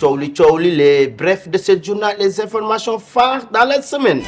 les brefs de ce journal, les informations phares dans la semaine.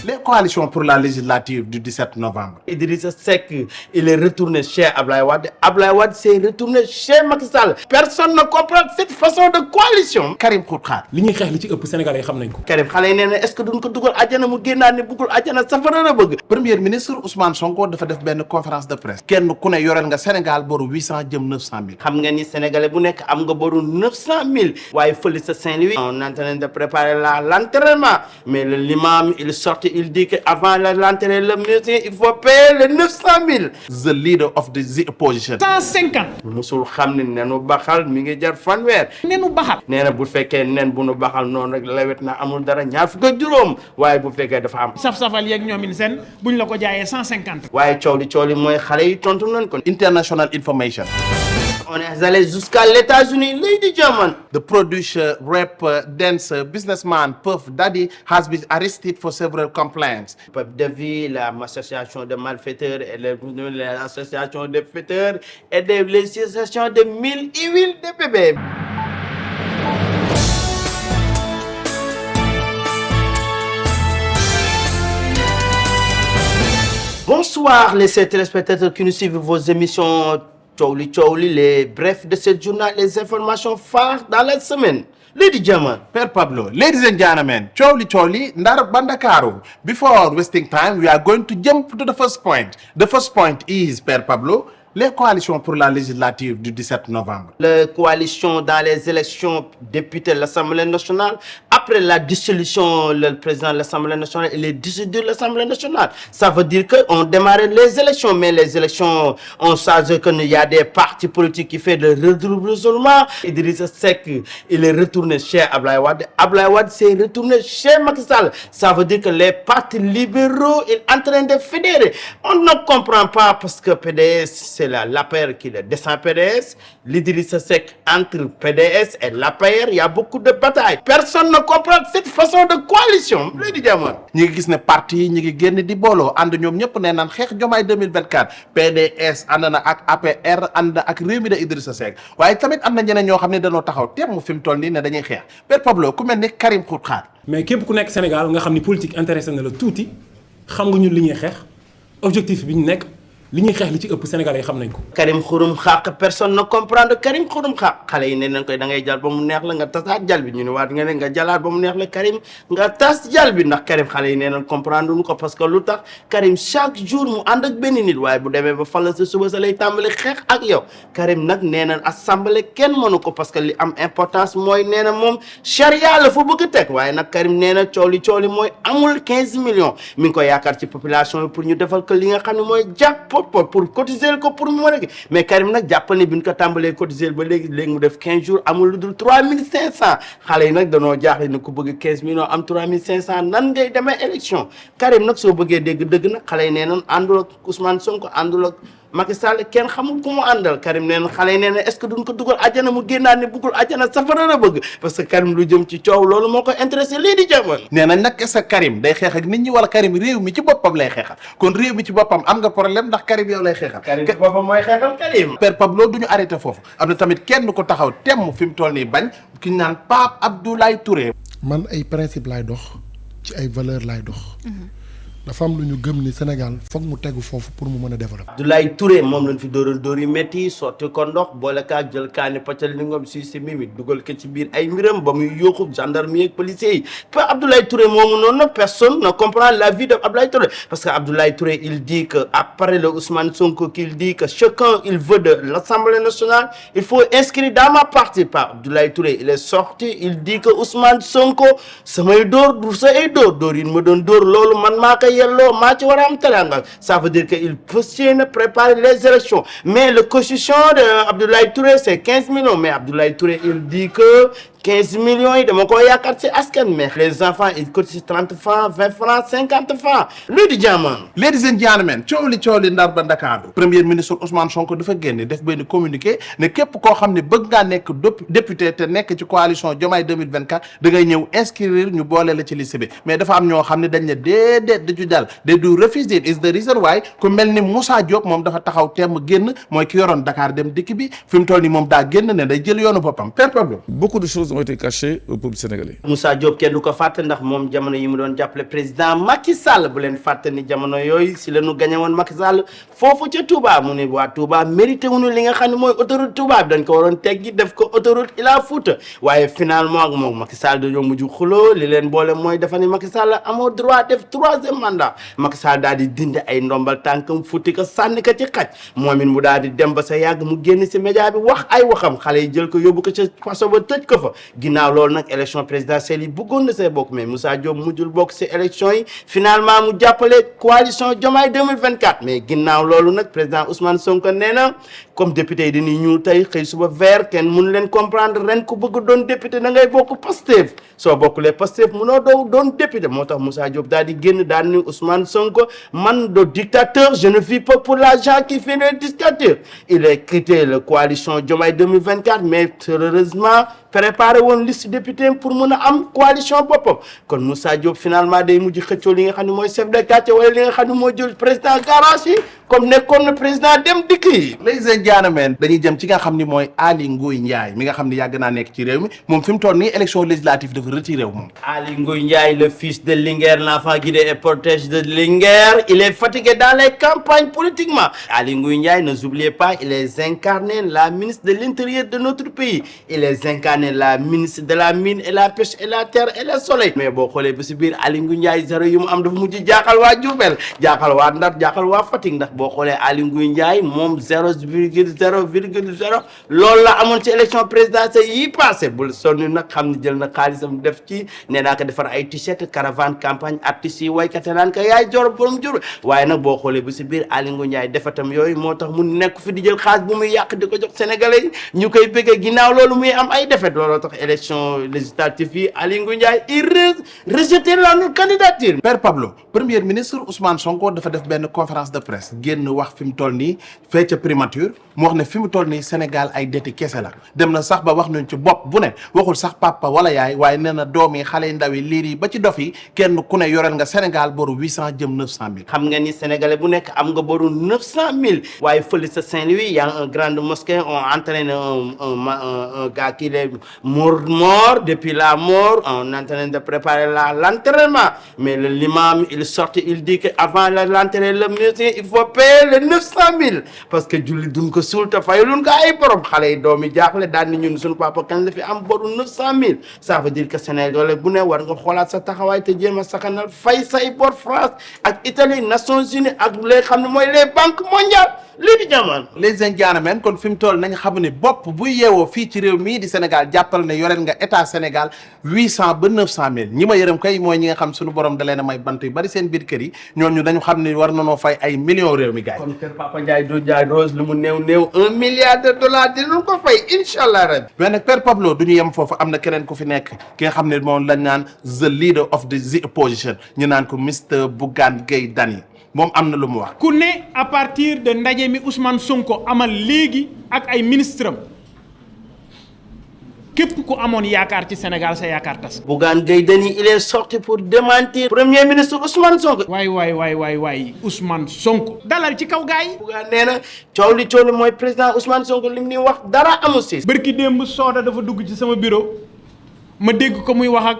Les coalitions pour la législative du 17 novembre. Idrissa Seck, il est retourné chez Ablaye Wade. Ablaye Wade s'est retourné chez Macky Sall. Personne ne comprend cette façon de coalition. Karim Xrum Xax. li ñuy xeex li ci ëpp Sénégalais yi xam nañ ko. Karim xale yi nee na est-ce que duñ ko dugal àjjana mu génnaat ne bëggul àjjana safara la bëgg. Premier ministre Ousmane Sonko dafa def benn conférence de presse. kenn ku ne yoreel nga Sénégal boru 800 jëm 900 000. xam nga ni sénégalais bu nekk am nga boru 900 000. waaye fële sa Saint-Louis. on est en train de préparer l'enterrement mais l'imam il sorti il dit que avant l'enterrer le musée il faut payer les 900 000. the leader of the opposition. 150. musul xam ne nenu baxal mi ngi jar fanweer. nenu baxal. nee na bu fekkee nen bu nu baxal noonu rek lawet na amul dara ñaar fukk ak juróom waaye bu fekkee dafa am. saf-safal yeeg ñoomin seen buñ la ko jaayee 150. waaye coow li mooy xale yi tontu nañ ko. International information. On est allé jusqu'à l'États-Unis. Lady German. The producer, rapper, dancer, businessman Puff Daddy has been arrested for several complaints. Puff Daddy, l'association de malfaiteurs et l'association de fêteurs et l'association de mille et huile de bébés. Bonsoir les téléspectateurs qui nous suivent vos émissions Thiowli, les brefs de ce journal, les informations phares dans la semaine. Lady German. Per Pablo, ladies and gentlemen, Thiowli, Ndar Bandakaru. Before wasting time, we are going to jump to the first point. The first point is, Per Pablo, les coalitions pour la législative du 17 novembre. Les coalitions dans les élections députés de l'Assemblée nationale, après la dissolution, le président de l'Assemblée nationale, il est dissous de l'Assemblée nationale. Ça veut dire qu'on démarre les élections, mais les élections, on sait qu'il y a des partis politiques qui font le redoublement. Idrissa Seck, il est retourné chez Ablaye Wade. Ablaye Wade s'est retourné chez Macky Sall. Ça veut dire que les partis libéraux sont en train de fédérer. On ne comprend pas parce que PDS, c'est l'APR qui descend PDS. L'Idrissa Seck entre PDS et l'APR, il y a beaucoup de batailles. Personne ne comprend cette façon de coalition. Lady Diamond. ñi ngi gis ne parti yi ñi ngi génn di booloo ànd ñoom ñëpp nee naan xeex Diomaye 2024 PDS ànd na ak APR ànd ak Rewmi de Idrissa Seck waaye tamit am na ñeneen ñoo xam ne dañoo taxaw temm fi mu toll nii ne dañuy xeex Per Pablo ku mel ni Karim Xrum Xax. mais képp ku nekk Sénégal nga xam ni politique intéressé na la tuuti xam nga ñun li ñuy xeex objectif bi ñu nekk li ñuy xeex li ci ëpp Sénégalais yi xam nañ ko. Karim Xrum Xax personne ne comprend Karim Xrum Xax xale yi ne nañ koy da ngay jàll ba mu neex la nga tasaat jàll bi ñu ne waat nga ne nga jàllaat ba mu neex la Karim nga tas jàll bi ndax Karim xale yi ne nañ comprendre ko parce que lu tax Karim chaque jour mu ànd ak benn nit waaye bu demee ba fal sa suba sa lay tàmbali xeex ak yow Karim nag nee nañ assemblée kenn mënu ko parce que li am importance mooy nee na moom charia la fa bëgg teg waaye nag Karim nee na coow li mooy amul 15 millions mi ngi ko yaakaar ci population bi pour ñu defal ko li nga xam ne mooy jàpp pour cotiser ko pour mu mën a mais Karim nag jàppal ni bi ñu ko tàmbalee cotiser ba léegi mu def 15 jours amul lu dul 3500 xale yi nag danoo jaaxle ne ku bëgg 15 millions am 3500 nan ngay demee élection Karim nag soo bëggee dégg dëgg nag xale yi nee nañ àndul ak Ousmane Sonko àndul ak Macky Sall kenn xamul ku mu àndal Karim nee na xale yi nee na est-ce que duñ ko dugal àjjana mu génnaat ne bëggul àjjana safara la bëgg parce que Karim lu jëm ci coow loolu moo ko intéressé lii di jamono. nee nañ nag est-ce que Karim day xeex ak nit ñi wala Karim réew mi ci boppam lay xeexal kon réew mi ci boppam am nga problème ndax Karim yow lay xeexal. Karim ci boppam mooy xeexal Karim. Per Pablo du ñu arrêté foofu am na tamit kenn ko taxaw temm fi mu toll nii bañ ki ñu naan Pape Abdoulaye Touré. man ay principe laay dox ci ay valeur laay dox. dafa am lu ñu gëm ni Sénégal foog mu tegu foofu pour mu mën a développer. Abdoulaye Touré moom lañ fi dóoral dóor yu métti sotti ko ndox boole kaa jël kaani paccal li ngom si mimi dugal ko ci biir ay mbiram ba muy yóoxu gendarmerie ak policiers yi pa Abdoulaye Touré moomu noonu personne ne comprend la vie de Abdoulaye Touré parce que Abdoulaye Touré il dit que après le Ousmane Sonko qu'il dit que chacun il veut de l'Assemblée nationale il faut inscrire dans ma partie pa Abdoulaye Touré il est sorti il dit que Ousmane Sonko samay dóor du sa ay dóor yi ma doon dóor loolu man maa ko yelloo maa ci war a am teranga ça veut dire que il peut préparer les élections mais le coefficient de Abdoulaye Touré c'est 15 millions mais Abdoulaye Touré il dit que 15 millions yi dama ko yaakaar ci askan mais les enfants ils cotisent 30 francs 20 francs 50 francs lu di jaamaan. Ladies and gentlemen coow li Ndar ba Ndakaaru premier ministre Ousmane Sonko dafa génne def benn communiqué ne képp koo xam ne bëgg ngaa nekk député te nekk ci coalition Diomaye 2024 da ngay ñëw inscrire ñu boole la ci liste bi mais dafa am ñoo xam ne dañ ne déedéet du ci dal they do refuse it is the reason why ku mel ni Moussa Diop moom dafa taxaw temm génn mooy ki yoroon Dakar dem dikk bi fi mu toll nii moom daa génn ne day jël yoonu boppam per problème. Beaucoup de choses ont été cachées au peuple sénégalais. Moussa Diop kenn du ko fàtte ndax moom jamono yi mu doon jàppale président Macky Sall bu leen fàtte ni jamono yooyu si la ñu gagné woon Macky Sall foofu ca Touba mu ne waa Touba mérité wuñu li nga xam ne mooy autoroute Touba bi dañ ko waroon teggi def ko autoroute Ila Fouta waaye finalement ak moom Macky Sall dañoo mujj xuloo li leen boole mooy dafa ni Macky Sall amoo droit def 3e mandat Macky Sall daal di dindi ay ndombal tànkam futti ko sànni ko ci xaj moom it mu daal di dem ba sa yàgg mu génn si média bi wax ay waxam xale yi jël ko yóbbu ko ca façon ba tëj ko fa ginnaaw loolu nag élection présidentielle yi bëggoon na see bokk mais Moussa Diop mujjul bokk si élection yi finalement mu jàppale coalition Diomaye 2024 mais ginnaaw loolu nag président Ousmane Sonko nee na comme député yi dañuy ñuul tey xëy suba vert kenn mënu leen comprendre ren ku bëgg doon député da ngay bokk Pastef soo bokkulee Pastef mënoo doon député moo tax Moussa Diop daal di génn daal ni Ousmane Sonko man de dictateur je ne vis pas pour l'argent qui fait le dictateur il a quitté la coalition Diomaye 2024 mais heureusement préparé woon liste député pour mën a am coalition boppam kon Moussa Diop finalement day mujj xëccoo li nga xam ne mooy chef de quartier wala li nga xam ne mooy jël président garage yi comme nekkoon na président dem dikk yi. ladies and gentlemen dañuy jëm ci nga xam ni mooy Aly Ngouille Ndiaye mi nga xam ni yàgg naa nekk ci réew mi moom fi mu toll nii élection législative dafa retiré wu moom. Aly Ngouille Ndiaye le fils de Linguère l'enfant guidé et protégé de Linguère il est fatigué dans les campagnes politiquement Aly Ngouille Ndiaye ne oubliez pas il est incarné la ministre de l'intérieur de notre pays il est incarné la ministre de la mine et la pêche et la terre et le soleil mais boo xoolee ba si biir Aly Ngouille Ndiaye zéro yu mu am dafa mujj jaaxal waa Diourbel jaaxal waa Ndar jaaxal waa Fatick ndax boo xoolee Aly Ngouille Ndiaye moom 0,0,0 loolu la amoon ci élection présidentielle yi passé bul sonn nag xam ne jël na xaalisam def ci nee naa ko defar ay t-shirt caravane campagne artistes yi waykat naan ko yaay jor borom jur waaye nag boo xoolee ba si biir Aly Ngouille Ndiaye defatam yooyu moo tax mu nekk fi di jël xaalis bu muy yàq di ko jox sénégalais yi ñu koy bëggee ginnaaw loolu muy am ay défaite looloo tax élection législative yi Aly Ngouille Ndiaye il rejeté la candidature. Père Pablo premier ministre Ousmane Sonko dafa def benn conférence de presse génn wax fi mu toll nii fee ca primature mu wax ne fi mu toll nii Sénégal ay detti kese la dem na sax ba wax nañ ci bopp bu ne waxul sax papa wala yaay waaye nee na doom yi xale yu ndaw yi liir yi ba ci dof yi kenn ku ne yoreel nga Sénégal boru 800 jëm 900 000. xam nga ni sénégalais bu nekk am nga boru 900 000 waaye fële sa Saint-Louis y a un grande mosquée on entraîne un gars qui est mort depuis la mort on est en train de préparer l'enterrement mais l'imam il sort il dit que avant l'enterrement le musée il faut payer les 900 000 parce que julli duñ ko suul te fayuluñ ko ay borom xale yi doom yi jaaxle daal ni ñun suñu papa kañ la fi am boru 900 000 ça veut dire que Sénégal bu ne war nga xoolaat sa taxawaay te jéem a sakanal fay say bor France ak Italie Nations Unies ak les xam ne mooy les banques mondiales lii di jamono. les gentlemen kon fi mu toll nañ xam ne bopp bu yeewoo fii ci réew mii di Sénégal jàppal ne yoreel nga état Sénégal 800 ba 900 000 ñi ma yërëm kay mooy ñi nga xam suñu borom da leen a may bant yu bari seen biir kër yi ñooñu dañu xam ne war nanoo fay ay millions réew mi gars yi. kon kër Papa Ndiaye du Ndiaye Rose lu mu néew $1 milliard dinañ ko fay incha allah rabbi. mais nag Père Pablo du ñu yem foofu am na keneen ku fi nekk ki nga xam ne moom lañ naan the leader of the opposition ñu naan ko Mr Bougane Gueye Dany moom am na lu mu wax. ku ne à partir de ndaje mi Ousmane Sonko amal léegi ak ay ministre am képp ku amoon yaakaar ci Sénégal sa yaakaar tas. Bougane Gueye Dany il est sorti pour démentir premier ministre Ousmane Sonko. waay Ousmane Sonko. dalal ci kaw gaay yi. Bougane nee na coow li mooy président Ousmane Sonko li mu ni wax dara amul si. bërki démb Soda dafa dugg ci sama bureau ma dégg ko muy wax ak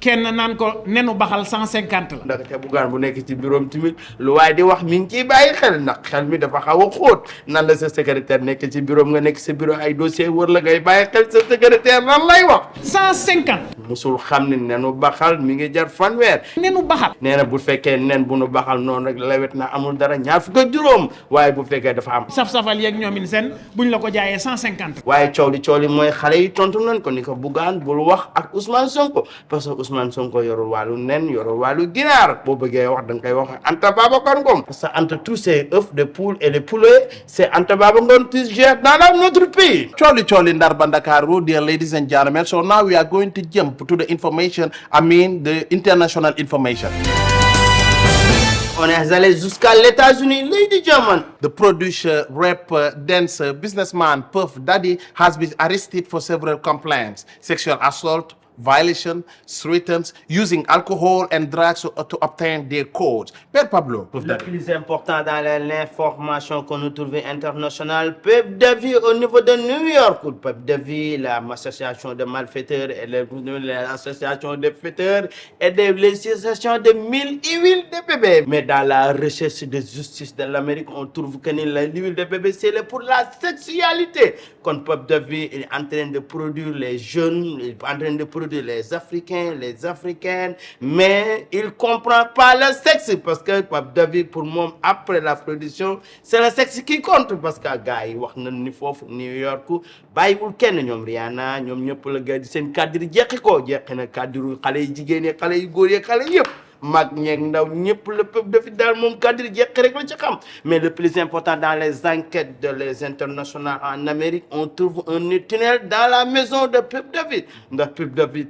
kenn naan ko nenu baxal 150 la. ndax te Bougane bu nekk ci bureau tamit lu waaye di wax mi ngi ciy bàyyi xel ndax xel mi dafa xaw a xóot nan la sa secrétaire nekk ci bureau nga nekk sa bureau ay dossier wër la ngay bàyyi xel sa secrétaire lan lay wax. 150. musul xam ne nenu baxal mi ngi jar fanweer. nenu baxal. nee na bu fekkee nen bu nu baxal noonu rek lawet na amul dara ñaar fukk ak juróom waaye bu fekkee dafa am. saf-safal yeeg ñoomin seen buñ la ko jaayee 150. waaye coow li mooy xale yi tontu nañ ko ni ko Bougane bul wax ak Ousmane Sonko parce que Ousmane Sonko yorul wàllu nen yorul wàllu ginaar boo bëggee wax da nga koy wax Anta Babacar Ngom parce que entre tous ces œufs de poule et de poulet c'est Anta Babacar Ngom qui gère dans notre pays. Cooli Ndar ba Ndakaaru, dear ladies and gentlemen, so now we are going to jump to the information, the international information. On est allé jusqu'à l'États-Unis, ladies and gentlemen. The producer, rapper, dancer, businessman Puff Daddy has been arrested for several complaints: sexual assault, violation, threats, using alcohol and drugs to obtain their codes. Père Pablo. Le plus important dans l'information que nous trouvons internationale, peuple de vie au niveau de New York, peuple de vie, l'association de malfaiteurs et l'association de faiteurs et l'association de mille huiles de bébé. Mais dans la recherche de justice de l'Amérique, on trouve que l'huile de bébé, c'est pour la sexualité. Quand peuple de vie est en train de produire les jeunes, il est en train de produire les Africains, les Africaines, mais il ne comprend pas le sexe parce que peuple de vie, pour moi, après la production, c'est le sexe qui compte parce que gars yi wax nañ ni foofu New York bàyyiwul kenn ñoom Rihanna ñoom ñëpp la gars di seen cadre jeqi ko jeqi na cadre xale yi jigéen yi xale yu góor yi xale yëpp mag ñeeg ndaw ñëpp le peuple de fi daal moom cadre jeqi rek la ci xam mais le plus important dans les enquêtes de les internationales en Amérique on trouve un tunnel dans la maison de peuple David ndax peuple David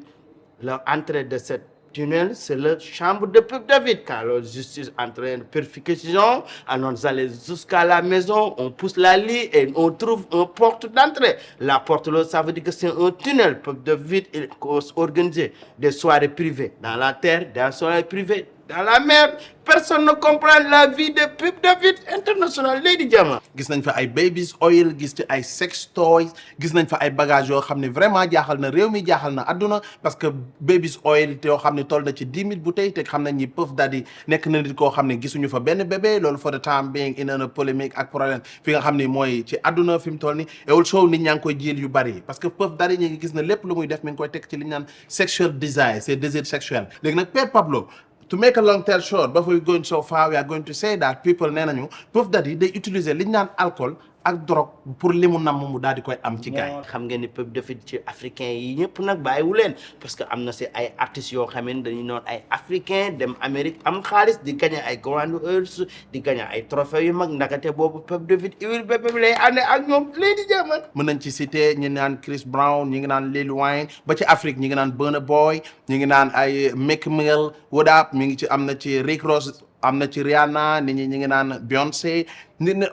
l'entrée de cette tunnel, c'est la chambre de peuple David. Car la justice entraîne une perquisition, alors nous allons jusqu'à la maison, on pousse la lit et on trouve une porte d'entrée. La porte là, ça veut dire que c'est un tunnel. Peuple David il organise des soirées privées dans la terre, des soirées privées dans la mer. Personne ne comprend la vie de peuple David international Lady Diama. gis nañ fa ay babies oil gis ci ay sex toys gis nañ fa ay bagages yoo xam ne vraiment jaaxal na réew mi jaaxal na adduna parce que babies oil te yoo xam ne toll na ci 10 000 bouteilles te xam nañ ni Puff Daddy nekk na nit koo xam ne gisuñu fa benn bébé loolu for the time being indi na polémique ak problème fi nga xam ne mooy ci adduna fi mu toll ni et also nit ñaa ngi koy jël yu bari parce que Puff Daddy ñu ngi gis na lépp lu muy def mi ngi koy teg ci li ñu naan sexual desire c'est désir sexuel léegi nag Père Pablo to make a long tale short before we going so far we are going to say that people nee nañu Puff Daddy day utiliser li ñu naan alcool ak drogue pour li mu namm mu daal di koy am ci gaay xam ngeen ni peuple de ci africain yi ñëpp nag bàyyiwu leen parce que am na si ay artistes yoo xam ne dañuy noon ay africain dem Amérique am xaalis di gagné ay Grand Heures di gagné ay trophées yu mag ndakate boobu peuple de huile bébé bi lay ànd ak ñoom Lady Diama. mën nañ ci citer ñi naan Chris Brown ñi ngi naan Lil Wayne ba ci Afrique ñi ngi naan Burna Boy ñi ngi naan ay Meek Mill What Up mi ngi ci am na ci Rick Ross am na ci Rihanna nit ñi ñi ngi naan Beyoncé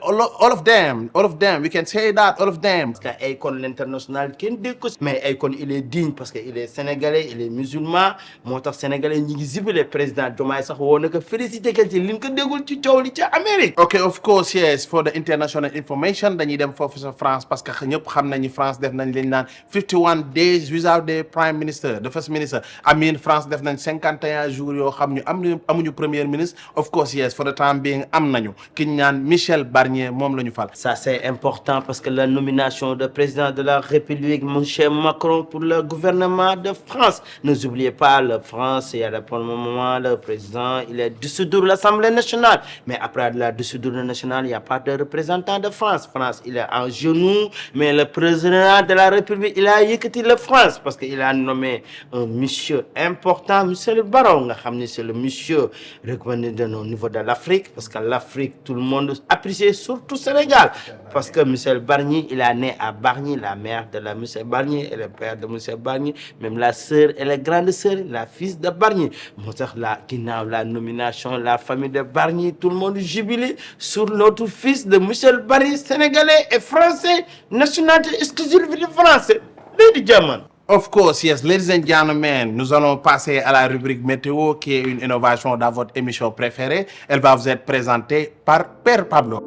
all of them we can say that all of them. parce que Akon l'international kenn dégg ko mais Akon il est digne parce que il est sénégalais il est musulman moo tax sénégalais ñi ngi zibilé président Diomaye sax woo na ko félicité ka ci liñ ko déggul ci coow li ca Amérique. ok of course yes for the international information dañuy dem foofu sa France parce que ñëpp xam nañu France def nañ liñ naan 51 days without the prime minister the first minister I mean France def nañ 51 jours yoo xam ñu amuñu premier ministre of course yes for the time being am nañu ki ñu naan Michel Barnier moom la ñu fal. Ça c'est important parce que la nomination de président de la République monsieur Macron pour le gouvernement de France n'oubliez pas la France il y a pour le moment le président il est dissoudre l'Assemblée nationale mais après la dissoudre nationale il y a pas de représentant de France il est en genoux mais le président de la République il a yëkkati la France parce que il a nommé un monsieur important monsieur le Baron nga xam ne c'est le monsieur recommandé au niveau de l'Afrique parce que l'Afrique tout le monde apprécie surtout Sénégal parce que Michel Barnier il est né à Bargny la mère de la Michel Barnier et le père de Michel Barnier même la sœur et la grande sœur la fils de Barnier moo tax la ginnaaw la nomination la famille de Barnier tout le monde jubilé sur notre fils de Michel Barnier sénégalais et français nationalité exclusive de français Lady Diama. Of course, yes, ladies and gentlemen, nous allons passer à la rubrique météo qui est une innovation dans votre émission préférée. Elle va vous être présentée par Père Pablo.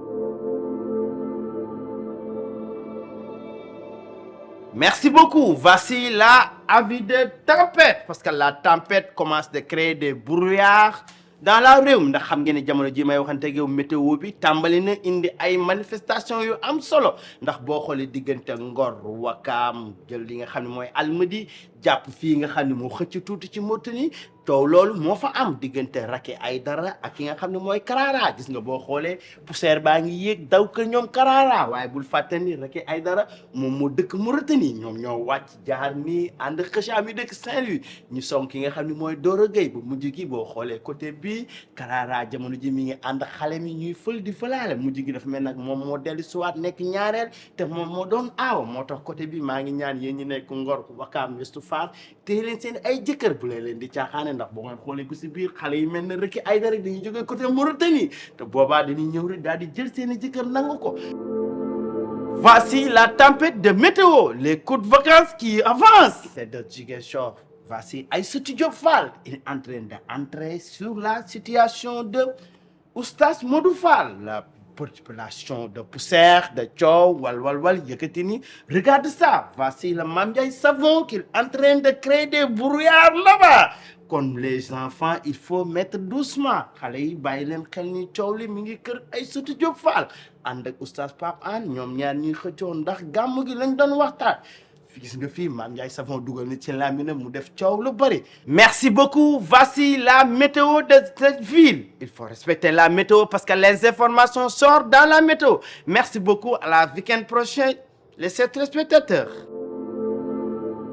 Merci beaucoup. Voici la avis de tempête parce que la tempête commence de créer des brouillards dans la réew ndax xam ngeen ne jamono ji may waxante ak yow météo bi tàmbali na indi ay manifestation yu am solo ndax boo xoolee diggante Ngor Wakaam jël li nga xam ne mooy Almadi jàpp fii nga xam ne moo xëcc tuuti ci Mauritanie taw loolu moo fa am diggante Racky Aïdara ak ki nga xam ne mooy Karara gis nga boo xoolee poussière baa ngi yéeg daw ko ñoom Karara waaye bul fàtte ni Racky Aïdara moom moo dëkk Mauritanie ñoom ñoo wàcc jaar nii ànd xëccaam yi dëkk Saint-Louis ñu song ki nga xam ne mooy Doro Gueye bu mujj gi boo xoolee côté bii Karara jamono ji mi ngi ànd xale mi ñuy fël di fëlaale mujj gi dafa mel nag moom moo dellu siwaat nekk ñaareel te moom moo doon aaw moo tax côté bi maa ngi ñaan yéen ñi nekk Ngor Wakaam Ouest Foire téye leen seen ay jëkkër bu leen di caaxaane ndax boo ngeen xoolee ko si biir xale yi mel ne Racky Aïdara dañuy jógee côté Mauritanie te boobaa dañuy ñëw rek daal di jël seen i jëkkër nangu ko. Voici la tempête de météo les coups de vacances qui avancent. C'est de Ziguinchor voici Aïssatou Diop Fall, il est en train d'entrer sur la situation de Oustaz Modou Fall, la population de poussière, de coow, wal, yëkkati ni. Regarde ça, voici le Mame Ndiaye Savon qui est en train de créer des brouillards là-bas. Comme les enfants, il faut mettre doucement. Xale yi bàyyi leen xel ni coow li mi ngi kër Aïssatou Diop Fall ànd ak Oustaz Pape Hann ñoom ñaar ñuy xëccoo ndax gàmm gi lañ doon waxtaan. Gis nga fii Mame Ndiaye Savon dugal na ci lamine mu def coow lu bëri. Merci beaucoup. Voici la météo de cette ville. Il faut respecter la météo parce que les informations sortent dans la météo. Merci beaucoup. À la week-end prochain, les téléspectateurs.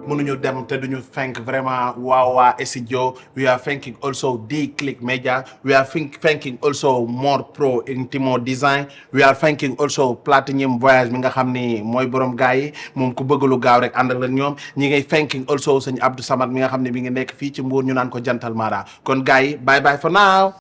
mënuñu dem te duñu thank vraiment Wawa Studio. We are thanking also D-Click Media. We are thanking also More Pro Intimo Design. We are thanking also Platinum Voyage mi nga xam ni mooy borom gars yi moom ku bëgg lu gaaw rek ànd ak ñoom ñi ngay thanking also sëñ Abdou Samad mi nga xam ne mi ngi nekk fii ci Mbour ñu naan ko Jantal Mara kon gars yi bye bye for now.